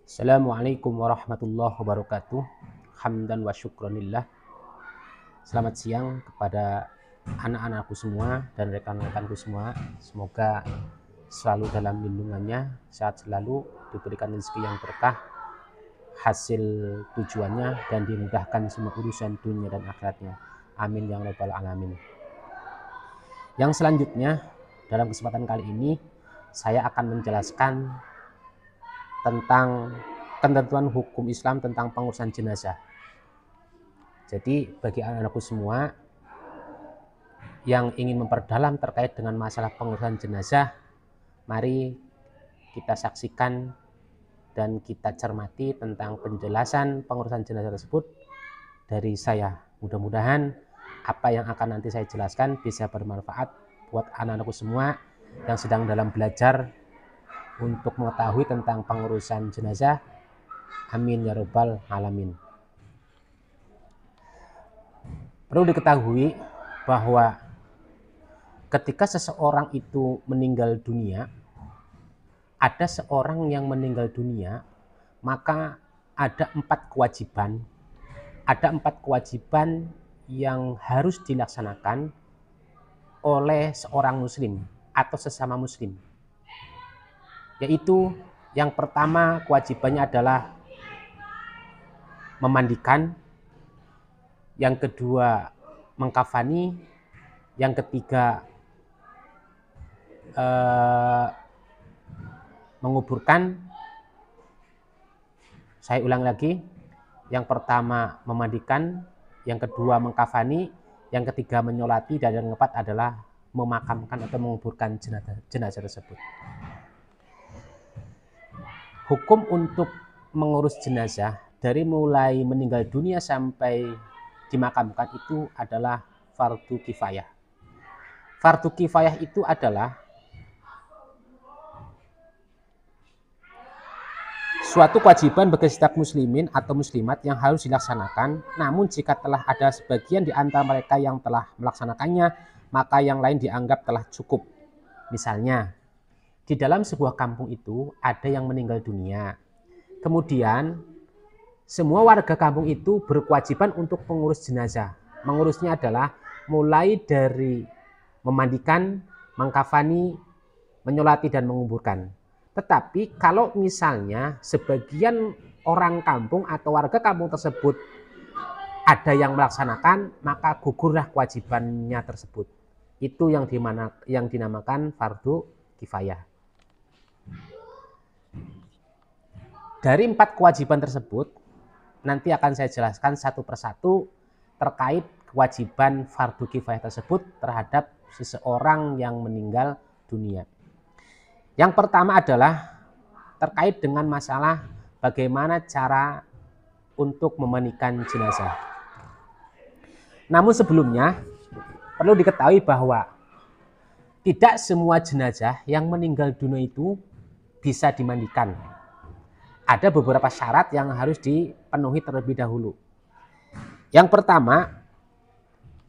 Assalamualaikum warahmatullahi wabarakatuh. Hamdan wa syukranillah. Selamat siang kepada anak-anakku semua dan rekan-rekanku semua. Semoga selalu dalam lindungannya, sehat selalu, diberikan rezeki yang berkah, hasil tujuannya, dan dimudahkan semua urusan dunia dan akhiratnya. Amin ya rabbal alamin. Yang selanjutnya, dalam kesempatan kali ini saya akan menjelaskan tentang ketentuan hukum Islam tentang pengurusan jenazah. Jadi bagi anak-anakku semua yang ingin memperdalam terkait dengan masalah pengurusan jenazah, mari kita saksikan dan kita cermati tentang penjelasan pengurusan jenazah tersebut dari saya. Mudah-mudahan apa yang akan nanti saya jelaskan bisa bermanfaat buat anak-anakku semua yang sedang dalam belajar untuk mengetahui tentang pengurusan jenazah. Amin ya rabbal alamin. Perlu diketahui bahwa ketika seseorang itu meninggal dunia, ada seorang yang meninggal dunia, maka ada empat kewajiban yang harus dilaksanakan oleh seorang muslim atau sesama muslim. Yaitu yang pertama kewajibannya adalah memandikan, yang kedua mengkafani, yang ketiga menguburkan. Saya ulang lagi, yang pertama memandikan, yang kedua mengkafani, yang ketiga menyolati, dan yang keempat adalah memakamkan atau menguburkan jenazah tersebut. Hukum untuk mengurus jenazah dari mulai meninggal dunia sampai dimakamkan itu adalah fardu kifayah. Fardu kifayah itu adalah suatu kewajiban bagi setiap muslimin atau muslimat yang harus dilaksanakan. Namun jika telah ada sebagian di antara mereka yang telah melaksanakannya, maka yang lain dianggap telah cukup. Misalnya, di dalam sebuah kampung itu ada yang meninggal dunia. Kemudian semua warga kampung itu berkewajiban untuk mengurus jenazah. Mengurusnya adalah mulai dari memandikan, mengkafani, menyolati, dan menguburkan. Tetapi kalau misalnya sebagian orang kampung atau warga kampung tersebut ada yang melaksanakan, maka gugurlah kewajibannya tersebut. Itu yang dinamakan fardu kifayah. Dari empat kewajiban tersebut, nanti akan saya jelaskan satu persatu terkait kewajiban fardu kifayah tersebut terhadap seseorang yang meninggal dunia. Yang pertama adalah terkait dengan masalah bagaimana cara untuk memandikan jenazah. Namun sebelumnya perlu diketahui bahwa tidak semua jenazah yang meninggal dunia itu bisa dimandikan. Ada beberapa syarat yang harus dipenuhi terlebih dahulu. Yang pertama,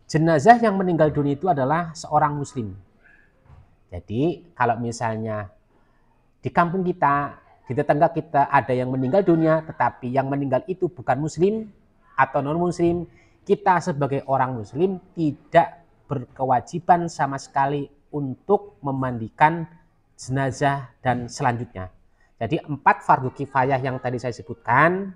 jenazah yang meninggal dunia itu adalah seorang muslim. Jadi kalau misalnya di kampung kita, di tetangga kita ada yang meninggal dunia, tetapi yang meninggal itu bukan muslim atau non muslim, kita sebagai orang muslim tidak berkewajiban sama sekali untuk memandikan jenazah dan selanjutnya. Jadi 4 fardu kifayah yang tadi saya sebutkan,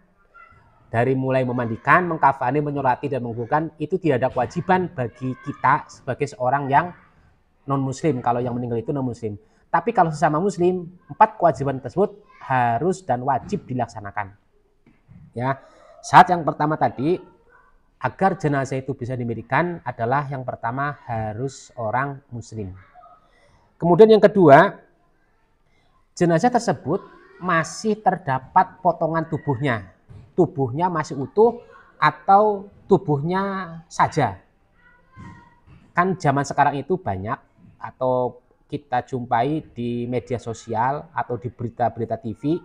dari mulai memandikan, mengkafani, menyolati, dan menguburkan, itu tidak ada kewajiban bagi kita sebagai seorang yang non muslim kalau yang meninggal itu non muslim. Tapi kalau sesama muslim, 4 kewajiban tersebut harus dan wajib dilaksanakan. Ya, syarat yang pertama tadi, agar jenazah itu bisa dimandikan adalah yang pertama harus orang muslim. Kemudian yang kedua, jenazah tersebut masih terdapat potongan tubuhnya. Tubuhnya masih utuh atau tubuhnya saja. Kan zaman sekarang itu banyak atau kita jumpai di media sosial atau di berita-berita TV,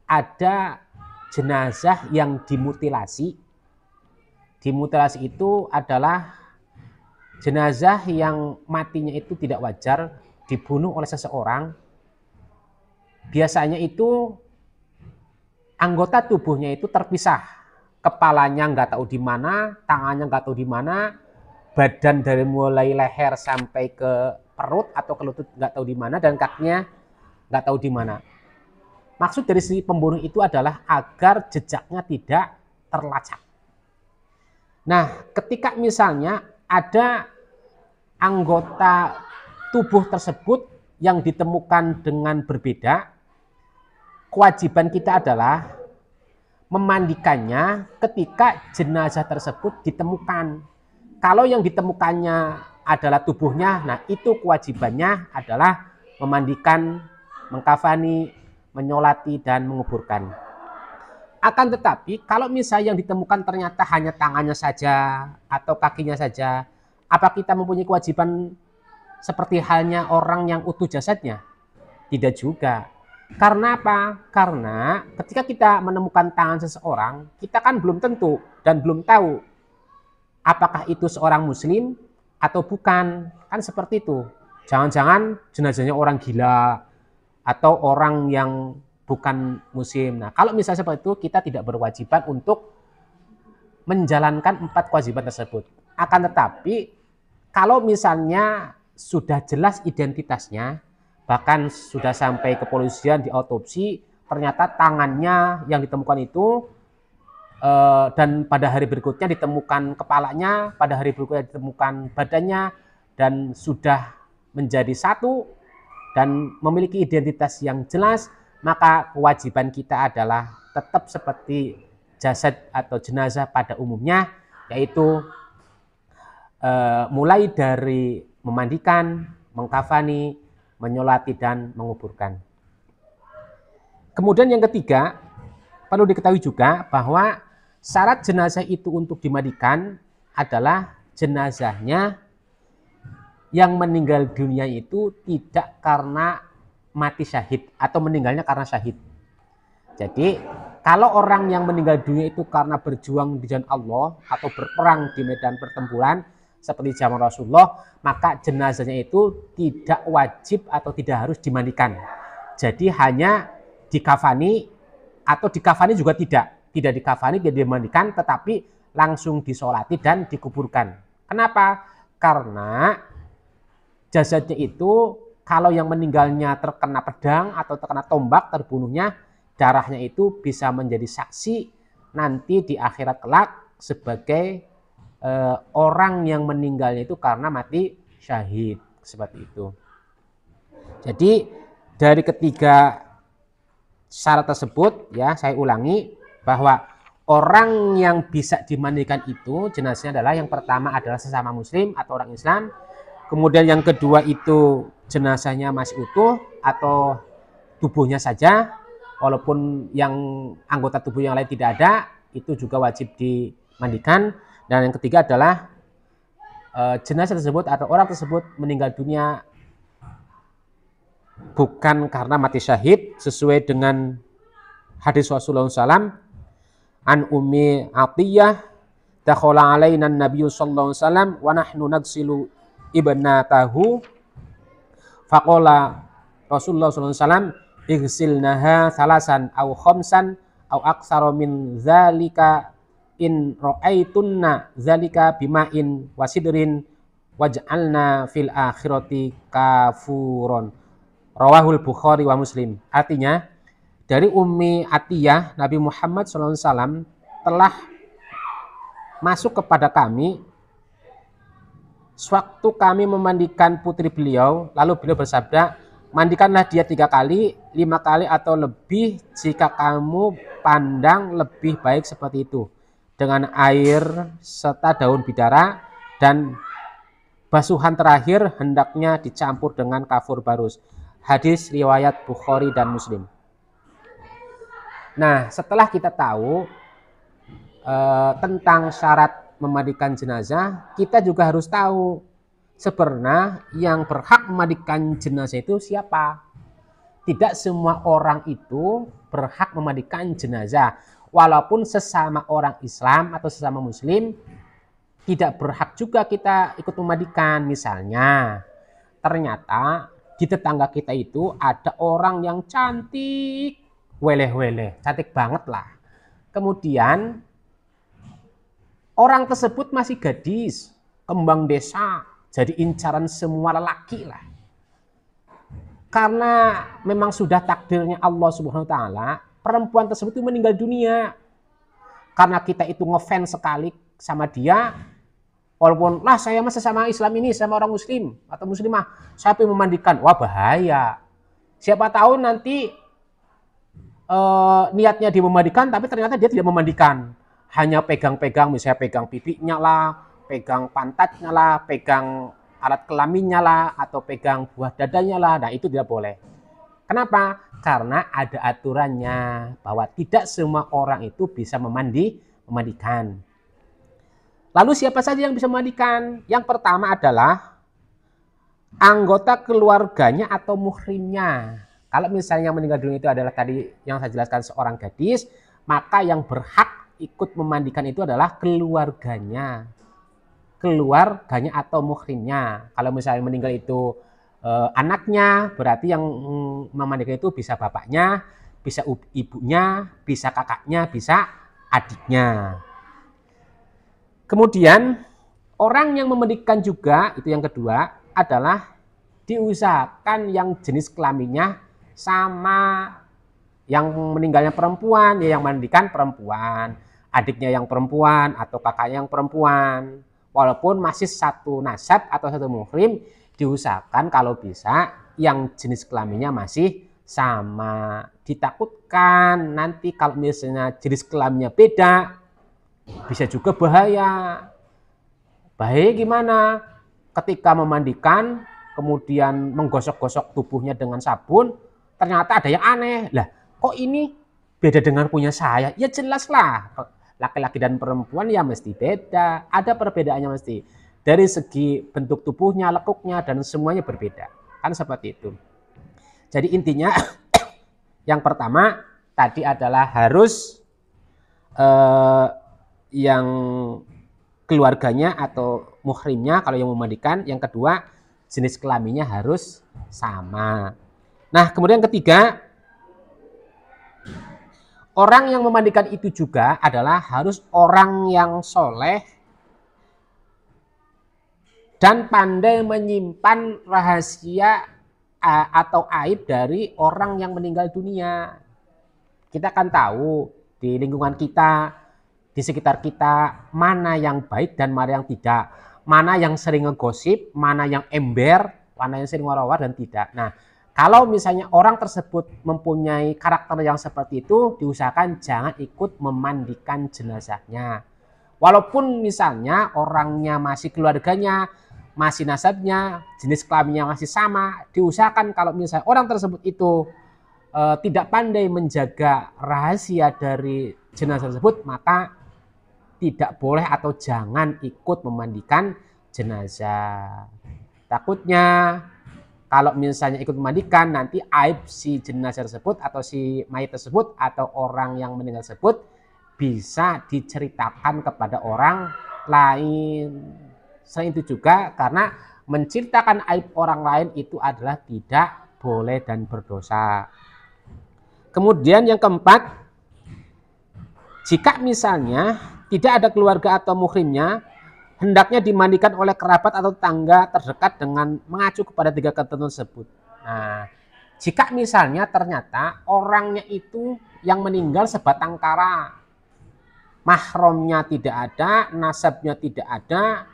ada jenazah yang dimutilasi. Dimutilasi itu adalah jenazah yang matinya itu tidak wajar, dibunuh oleh seseorang. Biasanya itu anggota tubuhnya itu terpisah. Kepalanya nggak tahu di mana, tangannya nggak tahu di mana, badan dari mulai leher sampai ke perut atau ke lutut nggak tahu di mana, dan kakinya nggak tahu di mana. Maksud dari si pembunuh itu adalah agar jejaknya tidak terlacak. Nah, ketika misalnya ada anggota tubuh tersebut yang ditemukan dengan berbeda, kewajiban kita adalah memandikannya ketika jenazah tersebut ditemukan. Kalau yang ditemukannya adalah tubuhnya, nah itu kewajibannya adalah memandikan, mengkafani, menyolati, dan menguburkan. Akan tetapi kalau misalnya yang ditemukan ternyata hanya tangannya saja atau kakinya saja, apa kita mempunyai kewajiban seperti halnya orang yang utuh jasadnya? Tidak juga. Karena apa? Karena ketika kita menemukan tangan seseorang, kita kan belum tentu dan belum tahu apakah itu seorang muslim atau bukan. Kan seperti itu. Jangan-jangan jenazahnya orang gila atau orang yang bukan muslim. Nah, kalau misalnya seperti itu, kita tidak berkewajiban untuk menjalankan 4 kewajiban tersebut. Akan tetapi, kalau misalnya sudah jelas identitasnya, bahkan sudah sampai kepolisian di autopsi, ternyata tangannya yang ditemukan itu dan pada hari berikutnya ditemukan kepalanya, pada hari berikutnya ditemukan badannya, dan sudah menjadi satu dan memiliki identitas yang jelas, maka kewajiban kita adalah tetap seperti jasad atau jenazah pada umumnya, yaitu mulai dari memandikan, mengkafani, menyolati, dan menguburkan. Kemudian yang ketiga, perlu diketahui juga bahwa syarat jenazah itu untuk dimandikan adalah jenazahnya yang meninggal dunia itu tidak karena mati syahid atau meninggalnya karena syahid. Jadi kalau orang yang meninggal dunia itu karena berjuang di jalan Allah atau berperang di medan pertempuran seperti zaman Rasulullah, maka jenazahnya itu tidak wajib atau tidak harus dimandikan. Jadi hanya dikafani atau dikafani juga tidak dikafani, tidak dimandikan, tetapi langsung disolati dan dikuburkan. Kenapa? Karena jasadnya itu kalau yang meninggalnya terkena pedang atau terkena tombak, terbunuhnya, darahnya itu bisa menjadi saksi nanti di akhirat kelak sebagai orang yang meninggalnya itu karena mati syahid, seperti itu. Jadi dari ketiga syarat tersebut, ya saya ulangi bahwa orang yang bisa dimandikan itu jenazahnya adalah yang pertama adalah sesama muslim atau orang Islam, kemudian yang kedua itu jenazahnya masih utuh atau tubuhnya saja, walaupun yang anggota tubuh yang lain tidak ada, itu juga wajib dimandikan. Dan yang ketiga adalah jenazah tersebut atau orang tersebut meninggal dunia bukan karena mati syahid, sesuai dengan hadis Rasulullah SAW, an Ummi Atiyah, dakhala alaina an-nabiy sallallahu alaihi wasallam wa nahnu nagsilu ibnatahu, faqala Rasulullah sallallahu alaihi wasallam, igsilnaha thalasan aw khamsan aw aktsara min dzalika in ra'aitunna dzalika bima'in wasidrin waj'alna fil akhirati kafuron. Rawahul Bukhari wa Muslim. Artinya dari Ummi Atiyah, Nabi Muhammad SAW telah masuk kepada kami sewaktu kami memandikan putri beliau, lalu beliau bersabda, mandikanlah dia 3 kali, 5 kali atau lebih jika kamu pandang lebih baik seperti itu, dengan air serta daun bidara, dan basuhan terakhir hendaknya dicampur dengan kafur barus. Hadis riwayat Bukhari dan Muslim. Nah, setelah kita tahu tentang syarat memandikan jenazah, kita juga harus tahu sebenarnya yang berhak memandikan jenazah itu siapa. Tidak semua orang itu berhak memandikan jenazah. Walaupun sesama orang Islam atau sesama Muslim, tidak berhak juga kita ikut memandikan. Misalnya, ternyata di tetangga kita itu ada orang yang cantik, weleh-weleh, cantik banget lah. Kemudian orang tersebut masih gadis, kembang desa, jadi incaran semua lelaki lah. Karena memang sudah takdirnya Allah Subhanahu wa taala, perempuan tersebut itu meninggal dunia. Karena kita itu ngefans sekali sama dia, walaupun lah saya masa sama Islam ini, sama orang muslim atau muslimah, saya pengen memandikan. Wah bahaya. Siapa tahu nanti niatnya dia memandikan, tapi ternyata dia tidak memandikan. Hanya pegang-pegang, misalnya pegang pipinya lah, pegang pantatnya lah, pegang alat kelaminnya lah, atau pegang buah dadanya lah. Nah itu tidak boleh. Kenapa? Karena ada aturannya bahwa tidak semua orang itu bisa memandikan. Lalu siapa saja yang bisa memandikan? Yang pertama adalah anggota keluarganya atau muhrimnya. Kalau misalnya yang meninggal dunia itu adalah tadi yang saya jelaskan seorang gadis, maka yang berhak ikut memandikan itu adalah keluarganya. Keluarganya atau muhrimnya. Kalau misalnya meninggal itu anaknya, berarti yang memandikan itu bisa bapaknya, bisa ibunya, bisa kakaknya, bisa adiknya. Kemudian orang yang memandikan juga, itu yang kedua, adalah diusahakan yang jenis kelaminnya sama yang meninggalnya perempuan, ya yang memandikan perempuan, adiknya yang perempuan atau kakaknya yang perempuan. Walaupun masih satu nasab atau satu muhrim, diusahakan kalau bisa yang jenis kelaminnya masih sama. Ditakutkan nanti kalau misalnya jenis kelaminnya beda, bisa juga bahaya. Bahaya gimana? Ketika memandikan, kemudian menggosok-gosok tubuhnya dengan sabun, ternyata ada yang aneh. Lah, kok ini beda dengan punya saya? Ya jelas lah. Laki-laki dan perempuan ya mesti beda. Ada perbedaannya mesti. Dari segi bentuk tubuhnya, lekuknya, dan semuanya berbeda. Kan seperti itu. Jadi intinya, yang pertama tadi adalah harus yang keluarganya atau muhrimnya kalau yang memandikan. Yang kedua, jenis kelaminnya harus sama. Nah, kemudian ketiga, orang yang memandikan itu juga adalah harus orang yang soleh dan pandai menyimpan rahasia atau aib dari orang yang meninggal dunia. Kita kan tahu di lingkungan kita, di sekitar kita, mana yang baik dan mana yang tidak. Mana yang sering ngegosip, mana yang ember, mana yang sering warawar dan tidak. Nah, kalau misalnya orang tersebut mempunyai karakter yang seperti itu, diusahakan jangan ikut memandikan jenazahnya. Walaupun misalnya orangnya masih keluarganya, masih nasabnya, jenis kelaminnya masih sama, diusahakan kalau misalnya orang tersebut itu tidak pandai menjaga rahasia dari jenazah tersebut, maka tidak boleh atau jangan ikut memandikan jenazah. Takutnya kalau misalnya ikut memandikan, nanti aib si jenazah tersebut atau si mayat tersebut atau orang yang meninggal tersebut bisa diceritakan kepada orang lain. Selain itu juga karena menceritakan aib orang lain itu adalah tidak boleh dan berdosa. Kemudian yang keempat, jika misalnya tidak ada keluarga atau muhrimnya, hendaknya dimandikan oleh kerabat atau tetangga terdekat dengan mengacu kepada tiga ketentuan tersebut. Nah, jika misalnya ternyata orangnya itu yang meninggal sebatang kara, mahramnya tidak ada, nasabnya tidak ada,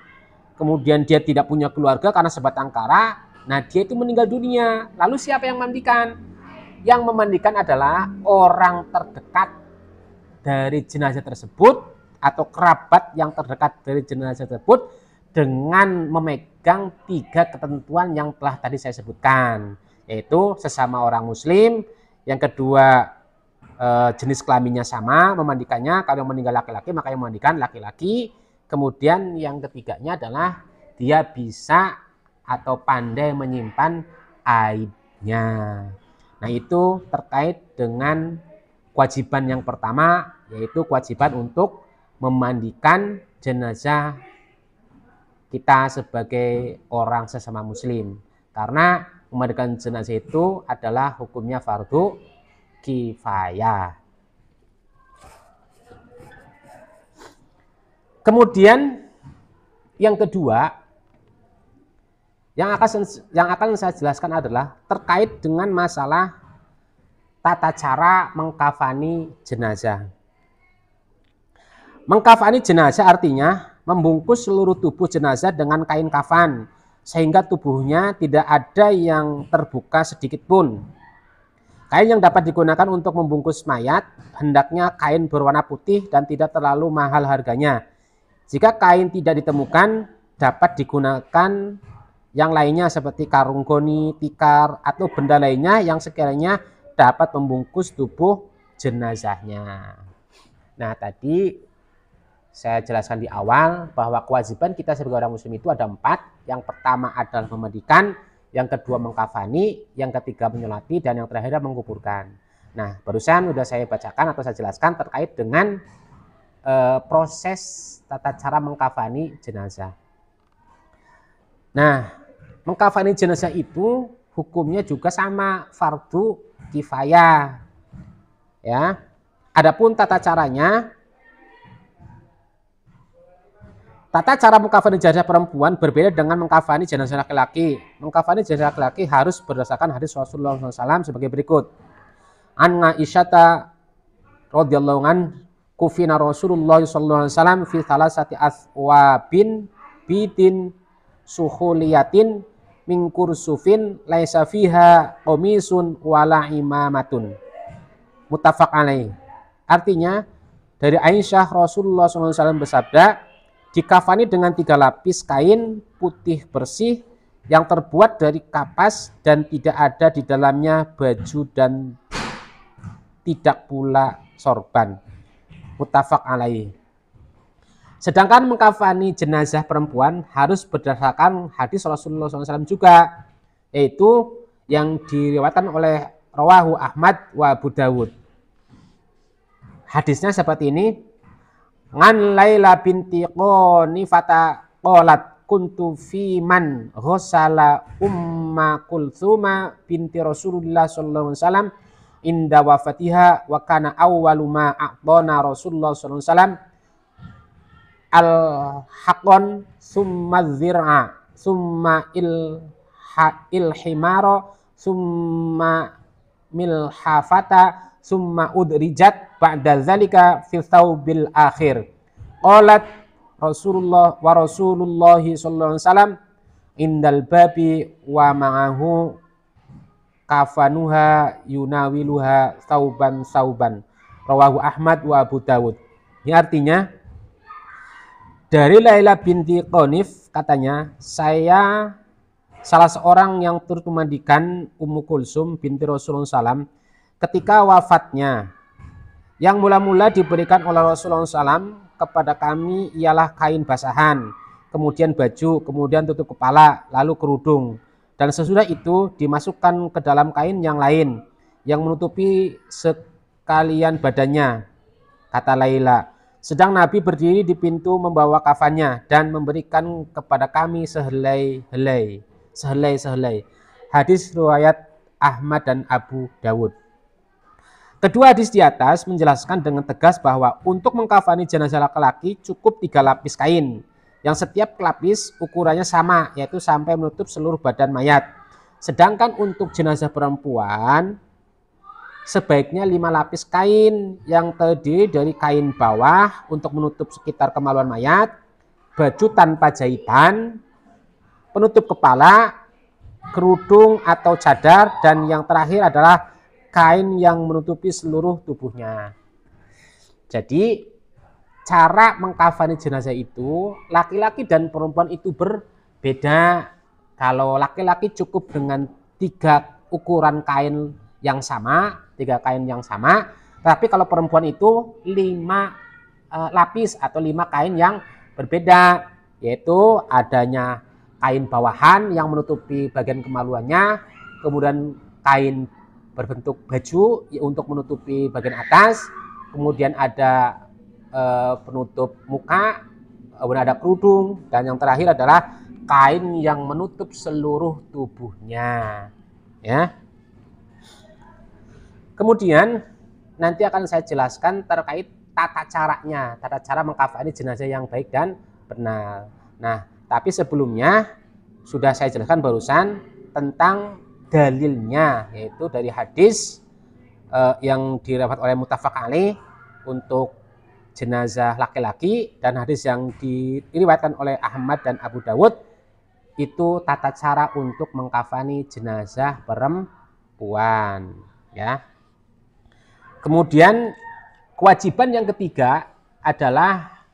kemudian dia tidak punya keluarga karena sebatang kara, nah dia itu meninggal dunia. Lalu siapa yang memandikan? Yang memandikan adalah orang terdekat dari jenazah tersebut atau kerabat yang terdekat dari jenazah tersebut dengan memegang tiga ketentuan yang telah tadi saya sebutkan, yaitu sesama orang muslim, yang kedua jenis kelaminnya sama memandikannya, kalau yang meninggal laki-laki maka yang memandikan laki-laki, kemudian yang ketiganya adalah dia bisa atau pandai menyimpan aibnya. Nah itu terkait dengan kewajiban yang pertama, yaitu kewajiban untuk memandikan jenazah kita sebagai orang sesama muslim. Karena memandikan jenazah itu adalah hukumnya fardu kifayah. Kemudian yang kedua yang akan saya jelaskan adalah terkait dengan masalah tata cara mengkafani jenazah. Mengkafani jenazah artinya membungkus seluruh tubuh jenazah dengan kain kafan sehingga tubuhnya tidak ada yang terbuka sedikit pun. Kain yang dapat digunakan untuk membungkus mayat hendaknya kain berwarna putih dan tidak terlalu mahal harganya. Jika kain tidak ditemukan, dapat digunakan yang lainnya seperti karung goni, tikar, atau benda lainnya yang sekiranya dapat membungkus tubuh jenazahnya. Nah, tadi saya jelaskan di awal bahwa kewajiban kita sebagai orang muslim itu ada 4. Yang pertama adalah memandikan, yang kedua mengkafani, yang ketiga menyolati, dan yang terakhir menguburkan. Nah, barusan sudah saya bacakan atau saya jelaskan terkait dengan proses tata cara mengkafani jenazah. Nah, mengkafani jenazah itu hukumnya juga sama, fardu kifayah. Ya. Adapun tata cara mengkafani jenazah perempuan berbeda dengan mengkafani jenazah laki-laki. Mengkafani jenazah laki-laki harus berdasarkan hadis Rasulullah SAW sebagai berikut. An Aisyah radhiyallahu an kufina Rasulullah sallallahu alaihi wasallam fi thalathati aswabin bidin suhuliyatin min kursufin laisa fiha qamisun wala imamatun. Muttafaq alaih. Artinya dari Aisyah Rasulullah SAW bersabda, dikafani dengan 3 lapis kain putih bersih yang terbuat dari kapas dan tidak ada di dalamnya baju dan tidak pula sorban. Muttafaq alaih. Sedangkan mengkafani jenazah perempuan harus berdasarkan hadis Rasulullah SAW juga, yaitu yang diriwayatkan oleh rawahu Ahmad wa Abu Dawud. Hadisnya seperti ini. Ngan Laila binti Qanifata qalat kuntu fi man ghassala umma Kulthuma binti Rasulullah sallallahu alaihi wasallam inda wafatiha wa kana awwalu ma a'tana Rasulullah sallallahu alaihi wasallam al-haqqan summa dzir'a summa il-himara summa milhafata summa udrijat ba'da zalika fi thawbil akhir. Qalat Rasulullah wa Rasulullah sallallahu alaihi wasallam indal babi wa ma'ahu kafanuha yunawiluha sauban. Rawahu Ahmad wa Abu Dawud. Ini artinya dari Laila binti Qanif katanya, saya salah seorang yang turut memandikan Ummu Kulsum binti Rasulullah SAW ketika wafatnya. Yang mula-mula diberikan oleh Rasulullah SAW kepada kami ialah kain basahan, kemudian baju, kemudian tutup kepala, lalu kerudung. Dan sesudah itu dimasukkan ke dalam kain yang lain yang menutupi sekalian badannya, kata Laila. Sedang Nabi berdiri di pintu membawa kafannya dan memberikan kepada kami sehelai-helai. Hadis riwayat Ahmad dan Abu Dawud. Kedua hadis di atas menjelaskan dengan tegas bahwa untuk mengkafani jenazah laki-laki cukup 3 lapis kain, yang setiap lapis ukurannya sama, yaitu sampai menutup seluruh badan mayat. Sedangkan untuk jenazah perempuan sebaiknya 5 lapis kain yang terdiri dari kain bawah untuk menutup sekitar kemaluan mayat, baju tanpa jahitan, penutup kepala, kerudung atau cadar, dan yang terakhir adalah kain yang menutupi seluruh tubuhnya. Jadi cara mengkafani jenazah itu laki-laki dan perempuan itu berbeda. Kalau laki-laki cukup dengan 3 ukuran kain yang sama, 3 kain yang sama. Tapi kalau perempuan itu 5 lapis atau 5 kain yang berbeda, yaitu adanya kain bawahan yang menutupi bagian kemaluannya, kemudian kain berbentuk baju untuk menutupi bagian atas, kemudian ada penutup muka, kemudian ada kerudung, dan yang terakhir adalah kain yang menutup seluruh tubuhnya. Ya. Kemudian nanti akan saya jelaskan terkait tata caranya, tata cara mengkafani jenazah yang baik dan benar. Nah, tapi sebelumnya sudah saya jelaskan barusan tentang dalilnya, yaitu dari hadis yang diriwayatkan oleh muttafaq alaih untuk jenazah laki-laki, dan hadis yang diriwayatkan oleh Ahmad dan Abu Dawud itu tata cara untuk mengkafani jenazah perempuan, ya. Kemudian kewajiban yang ketiga adalah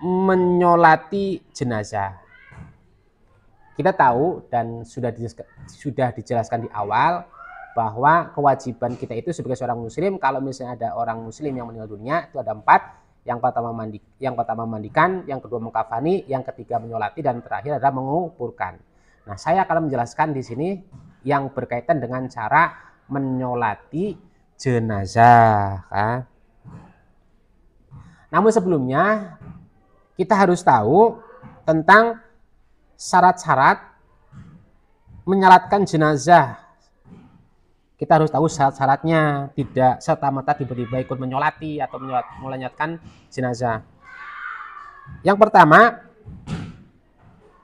menyolati jenazah. Kita tahu dan sudah dijelaskan di awal bahwa kewajiban kita itu sebagai seorang muslim, kalau misalnya ada orang muslim yang meninggal dunia, itu ada 4. Yang pertama mandikan, yang kedua mengkafani, yang ketiga menyolati, dan terakhir adalah menguburkan. Nah, saya akan menjelaskan di sini yang berkaitan dengan cara menyolati jenazah. Namun sebelumnya kita harus tahu tentang syarat-syarat menyolatkan jenazah. Kita harus tahu syarat-syaratnya, tidak serta-merta tiba-tiba ikut menyolati atau menyolati jenazah. Yang pertama,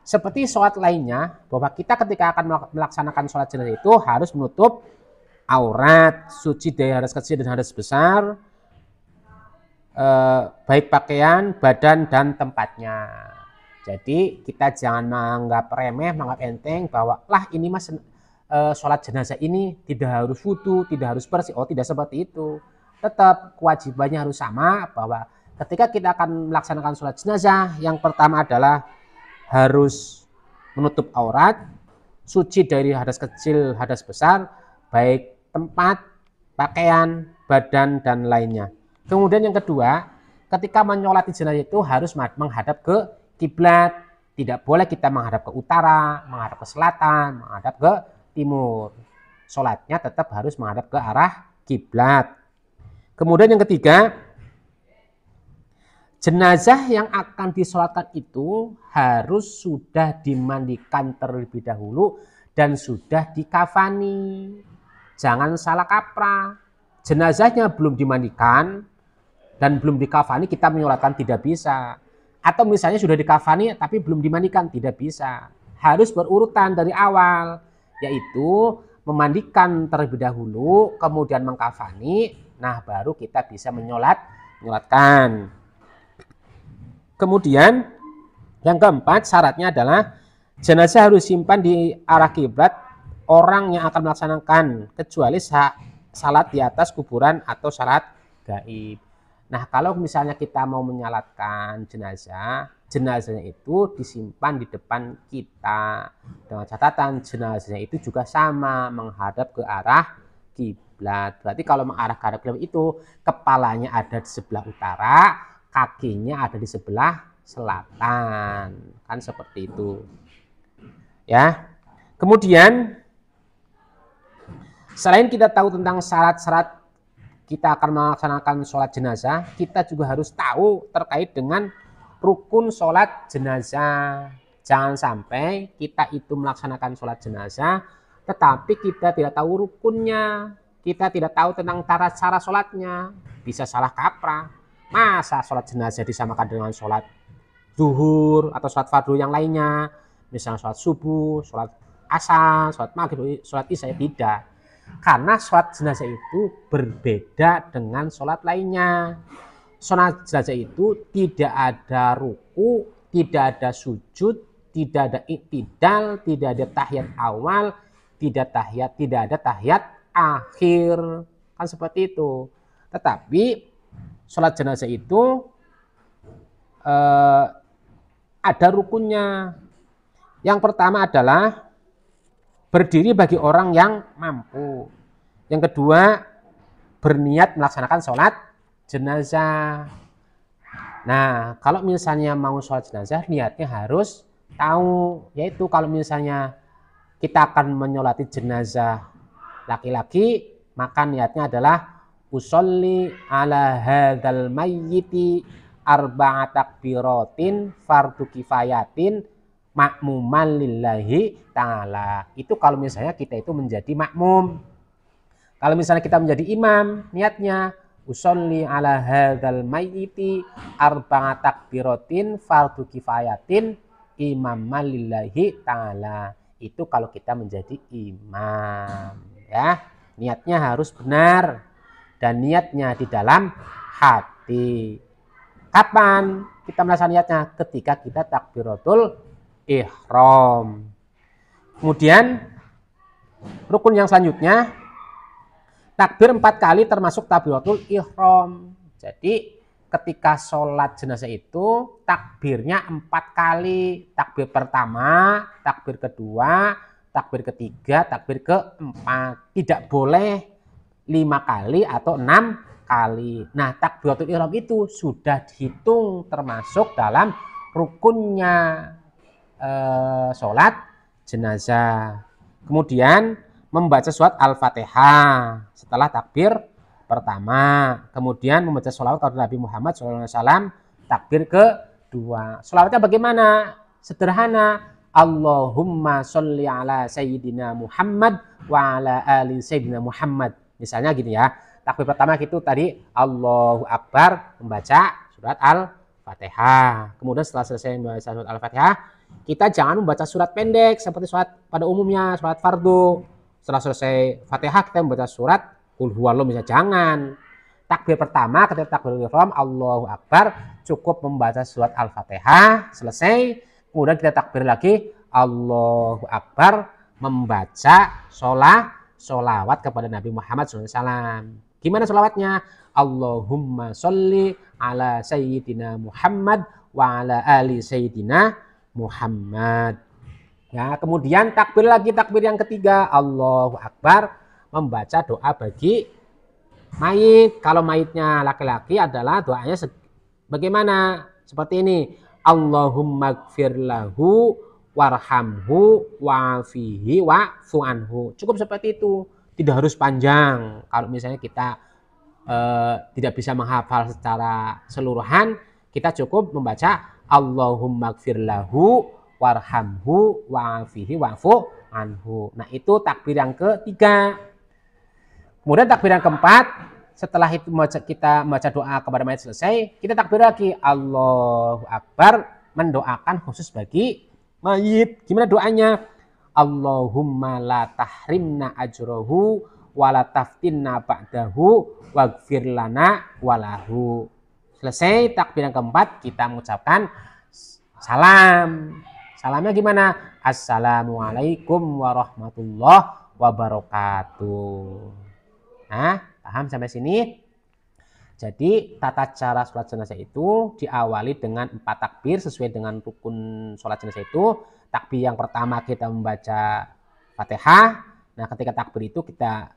seperti sholat lainnya, bahwa kita ketika akan melaksanakan sholat jenazah itu harus menutup aurat, suci dari hadas kecil dan hadas besar, baik pakaian, badan, dan tempatnya. Jadi kita jangan menganggap remeh, menganggap enteng bahwa lah ini mas sholat jenazah ini tidak harus wudu, tidak harus bersih. Oh, tidak seperti itu. Tetap kewajibannya harus sama, bahwa ketika kita akan melaksanakan sholat jenazah, yang pertama adalah harus menutup aurat, suci dari hadas kecil, hadas besar, baik tempat, pakaian, badan, dan lainnya. Kemudian yang kedua, ketika menyolati jenazah itu harus menghadap ke kiblat. Tidak boleh kita menghadap ke utara, menghadap ke selatan, menghadap ke timur. Sholatnya tetap harus menghadap ke arah kiblat. Kemudian yang ketiga, jenazah yang akan disolatkan itu harus sudah dimandikan terlebih dahulu dan sudah dikafani. Jangan salah kaprah. Jenazahnya belum dimandikan dan belum dikafani, kita menyolatkan tidak bisa. Atau misalnya sudah dikafani tapi belum dimandikan, tidak bisa. Harus berurutan dari awal, yaitu memandikan terlebih dahulu, kemudian mengkafani, nah baru kita bisa menyolatkan. Kemudian yang keempat, syaratnya adalah jenazah harus simpan di arah kiblat orang yang akan melaksanakan, kecuali salat di atas kuburan atau salat gaib. Nah, kalau misalnya kita mau menyalatkan jenazahnya itu disimpan di depan kita. Dengan catatan jenazahnya itu juga sama menghadap ke arah kiblat. Berarti kalau mengarah ke arah kiblat itu kepalanya ada di sebelah utara, kakinya ada di sebelah selatan. Kan seperti itu. Ya. Kemudian selain kita tahu tentang syarat-syarat kita akan melaksanakan sholat jenazah, kita juga harus tahu terkait dengan rukun sholat jenazah. Jangan sampai kita itu melaksanakan sholat jenazah, tetapi kita tidak tahu rukunnya, kita tidak tahu tentang cara sholatnya, bisa salah kaprah. Masa sholat jenazah disamakan dengan sholat zuhur atau sholat fardu yang lainnya, misalnya sholat subuh, sholat asar, sholat maghrib, sholat isya? Tidak. Karena sholat jenazah itu berbeda dengan sholat lainnya. Sholat jenazah itu tidak ada ruku, tidak ada sujud, tidak ada iktidal, tidak ada tahiyat awal, tidak ada tahiyat akhir. Kan seperti itu. Tetapi sholat jenazah itu ada rukunnya. Yang pertama adalah berdiri bagi orang yang mampu. Yang kedua, berniat melaksanakan sholat jenazah. Nah, kalau misalnya mau sholat jenazah, niatnya harus tahu. Yaitu kalau misalnya kita akan menyolati jenazah laki-laki, maka niatnya adalah usolli ala hadzal mayyiti arba'at takbiratin fardu kifayatin makmuman lillahi ta'ala. Itu kalau misalnya kita itu menjadi makmum. Kalau misalnya kita menjadi imam, niatnya usolli ala hadzal mayyiti arba'a takbiratin fardu kifayatin imamman lillahi ta'ala. Itu kalau kita menjadi imam, ya. Niatnya harus benar dan niatnya di dalam hati. Kapan kita melaksanakan niatnya? Ketika kita takbiratul ihram. Kemudian rukun yang selanjutnya takbir 4 kali termasuk takbiratul ihram. Jadi ketika sholat jenazah itu takbirnya 4 kali. Takbir pertama, takbir kedua, takbir ketiga, takbir keempat. Tidak boleh 5 kali atau 6 kali. Nah, takbiratul ihram itu sudah dihitung termasuk dalam rukunnya sholat jenazah. Kemudian membaca surat Al-Fatihah setelah takbir pertama. Kemudian membaca sholawat kepada Nabi Muhammad SAW takbir kedua. Sholawatnya bagaimana? Sederhana. Allahumma sholli ala Sayyidina Muhammad wa ala ali Sayyidina Muhammad. Misalnya gini ya. Takbir pertama itu tadi Allahu Akbar membaca surat Al-Fatihah. Kemudian setelah selesai membaca surat Al-Fatihah, kita jangan membaca surat pendek seperti surat pada umumnya, surat fardu. Setelah selesai Fatihah kita membaca surat Qul huwallahu misalnya. Jangan. Takbir pertama ketika takbiratul ihram Allahu Akbar cukup membaca surat Al-Fatihah, selesai. Kemudian kita takbir lagi Allahu Akbar membaca sholawat kepada Nabi Muhammad SAW. Gimana sholawatnya? Allahumma sholli ala Sayyidina Muhammad wa ala ali Sayyidina Muhammad. Ya, kemudian takbir lagi, takbir yang ketiga Allahu Akbar membaca doa bagi mayit. Kalau mayitnya laki-laki adalah doanya bagaimana? Seperti ini. Allahumma gfir lahu warhamhu wa'afihi wa'fu anhu. Cukup seperti itu. Tidak harus panjang. Kalau misalnya kita tidak bisa menghafal secara seluruhan, kita cukup membaca Allahumma gfir lahu warhamhu wa'afihi wa'fu anhu. Nah, itu takbir yang ketiga. Kemudian takbir yang keempat, setelah itu kita membaca doa kepada mayat selesai, kita takbir lagi Allahu Akbar mendoakan khusus bagi mayit. Gimana doanya? Allahumma la tahrimna ajrohu wa la taftinna ba'dahu waghfir lana walahu. Selesai takbir yang keempat, kita mengucapkan salam. Salamnya gimana? Assalamualaikum warahmatullahi wabarakatuh. Nah, paham sampai sini? Jadi tata cara sholat jenazah itu diawali dengan 4 takbir sesuai dengan rukun sholat jenazah itu. Takbir yang pertama kita membaca Fatihah. Nah, ketika takbir itu kita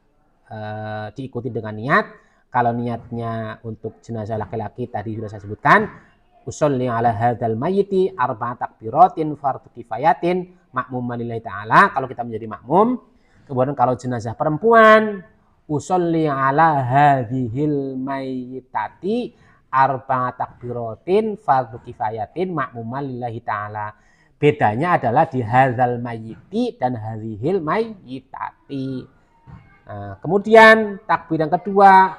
diikuti dengan niat. Kalau niatnya untuk jenazah laki-laki tadi sudah saya sebutkan. Usolli ala hadzal mayyiti arba'a takbiratin fardu kifayatin makmuman lillahi ta'ala. Kalau kita menjadi makmum. Kemudian kalau jenazah perempuan, usolli ala hadhil mayyitati arba'a takbiratin fardu kifayatin makmuman lillahi ta'ala. Bedanya adalah di hadzal mayyiti dan hadhil mayyitati. Nah, kemudian takbir yang kedua,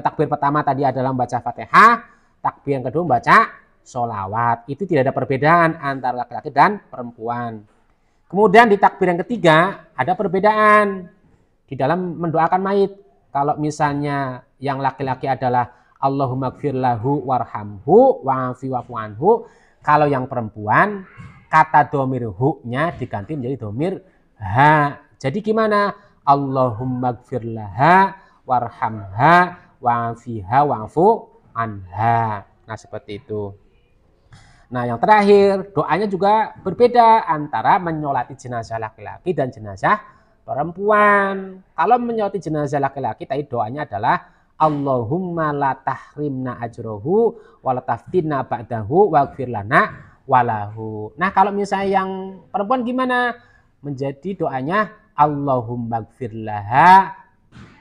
takbir pertama tadi adalah membaca Fatihah. Takbir yang kedua membaca sholawat. Itu tidak ada perbedaan antara laki-laki dan perempuan. Kemudian di takbir yang ketiga ada perbedaan di dalam mendoakan mayit. Kalau misalnya yang laki-laki adalah Allahumma gfir lahu warhamhu wa'afi wa'fu anhu. Kalau yang perempuan kata domir hu-nya diganti menjadi domir ha. Jadi gimana? Allahumma gfir laha warhamha wa'afiha wa'fu anha. Nah, seperti itu. Nah, yang terakhir doanya juga berbeda antara menyolati jenazah laki-laki dan jenazah perempuan. Kalau menyolati jenazah laki-laki tadi doanya adalah Allahumma la tahrimna ajrohu wa la taftinna ba'dahu waghfir lana walahu. Nah, kalau misalnya yang perempuan gimana? Menjadi doanya Allahumma gfir laha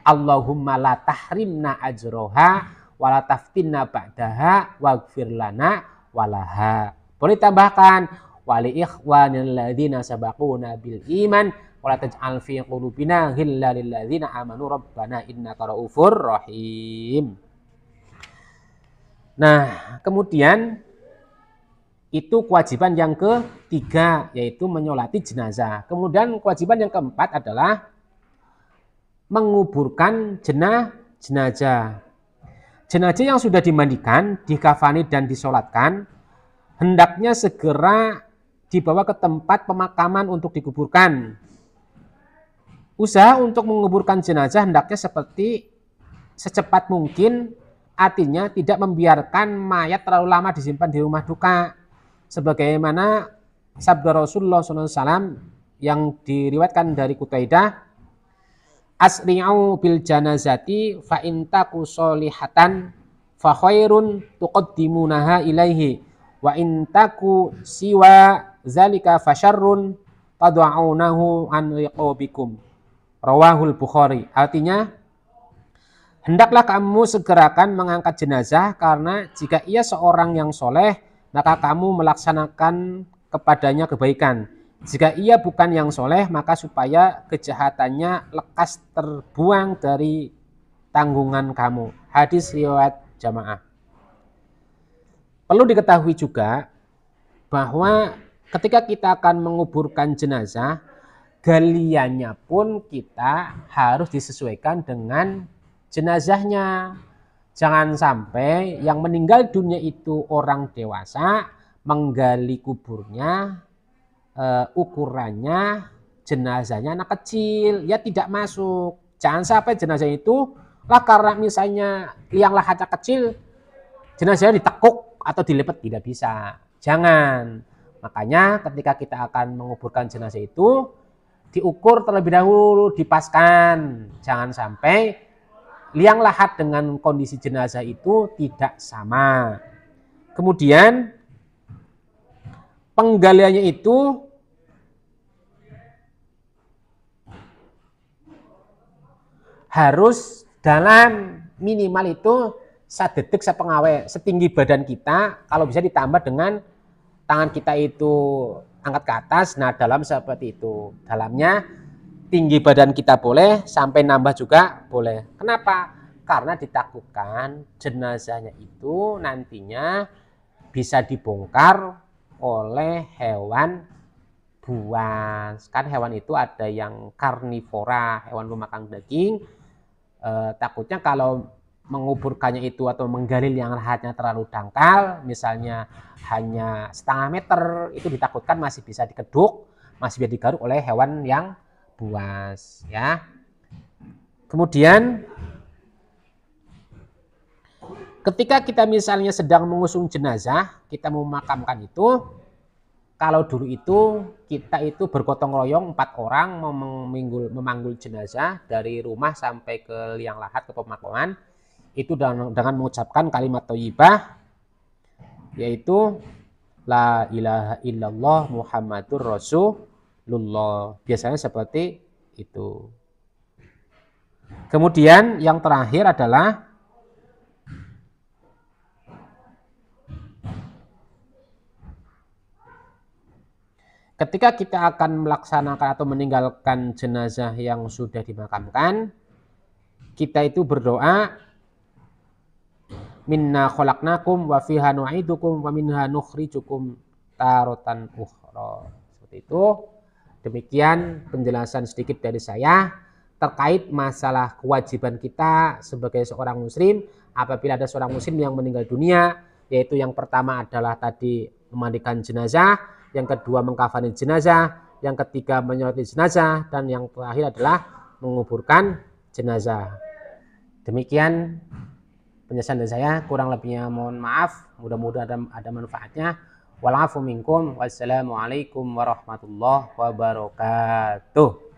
Allahumma la tahrimna ajroha wala taftinna ba'daha waghfir lana walaha. Boleh tambahkan wa li ikhwanil ladzina sabaquna bil iman wa la taj'al fi qulubina ghillan lil ladzina amanu rabbana innaka raufur rahim. Nah, kemudian itu kewajiban yang ketiga, yaitu menyolati jenazah. Kemudian kewajiban yang keempat adalah menguburkan jenazah. Jenazah yang sudah dimandikan, dikafani dan disolatkan, hendaknya segera dibawa ke tempat pemakaman untuk dikuburkan. Usaha untuk menguburkan jenazah hendaknya seperti secepat mungkin, artinya tidak membiarkan mayat terlalu lama disimpan di rumah duka. Sebagaimana sabda Rasulullah SAW yang diriwayatkan dari Qutaidah, asri'u bil janazati fa in taku solihatan fa khairun tuqaddimunaha ilaihi wa in taku siwa zalika fa syarrun tad'unahu an riqabikum. Rawahul Bukhari. Artinya, hendaklah kamu segerakan mengangkat jenazah, karena jika ia seorang yang soleh, maka kamu melaksanakan kepadanya kebaikan. Jika ia bukan yang soleh, maka supaya kejahatannya lekas terbuang dari tanggungan kamu. Hadis riwayat jamaah. Perlu diketahui juga bahwa ketika kita akan menguburkan jenazah, galiannya pun kita harus disesuaikan dengan jenazahnya. Jangan sampai yang meninggal dunia itu orang dewasa, menggali kuburnya, ukurannya jenazahnya anak kecil, ya tidak masuk. Jangan sampai jenazah itu lah karena misalnya liang lahatnya kecil, jenazahnya ditekuk atau dilipat, tidak bisa. Jangan. Makanya ketika kita akan menguburkan jenazah itu, diukur terlebih dahulu, dipaskan. Jangan sampai liang lahat dengan kondisi jenazah itu tidak sama. Kemudian penggaliannya itu harus dalam minimal itu 1 detik sepengawe, setinggi badan kita. Kalau bisa ditambah dengan tangan kita itu angkat ke atas. Nah, dalam seperti itu. Dalamnya tinggi badan kita boleh, sampai nambah juga boleh. Kenapa? Karena ditakutkan jenazahnya itu nantinya bisa dibongkar oleh hewan buas. Kan hewan itu ada yang karnivora, hewan pemakan daging. Takutnya kalau menguburkannya itu atau menggali liang lahatnya terlalu dangkal, misalnya hanya setengah meter, itu ditakutkan masih bisa dikeduk, masih bisa digaruk oleh hewan yang buas, ya. Kemudian ketika kita misalnya sedang mengusung jenazah, kita memakamkan itu, kalau dulu itu kita itu bergotong royong 4 orang memanggul jenazah dari rumah sampai ke liang lahat ke pemakaman, itu dengan mengucapkan kalimat thayyibah, yaitu la ilaha illallah Muhammadur Rasulullah. Biasanya seperti itu. Kemudian yang terakhir adalah ketika kita akan melaksanakan atau meninggalkan jenazah yang sudah dimakamkan, kita itu berdoa, minna khalaqnakum wa fiha nu'idukum wa minha nukhrijukum taratan ukhra. Seperti itu. Demikian penjelasan sedikit dari saya terkait masalah kewajiban kita sebagai seorang muslim apabila ada seorang muslim yang meninggal dunia, yaitu yang pertama adalah tadi memandikan jenazah, yang kedua mengkafani jenazah, yang ketiga menyolati jenazah, dan yang terakhir adalah menguburkan jenazah. Demikian penjelasan dari saya, kurang lebihnya mohon maaf, mudah-mudahan ada manfaatnya. Wal afu minkum, wassalamualaikum warahmatullahi wabarakatuh.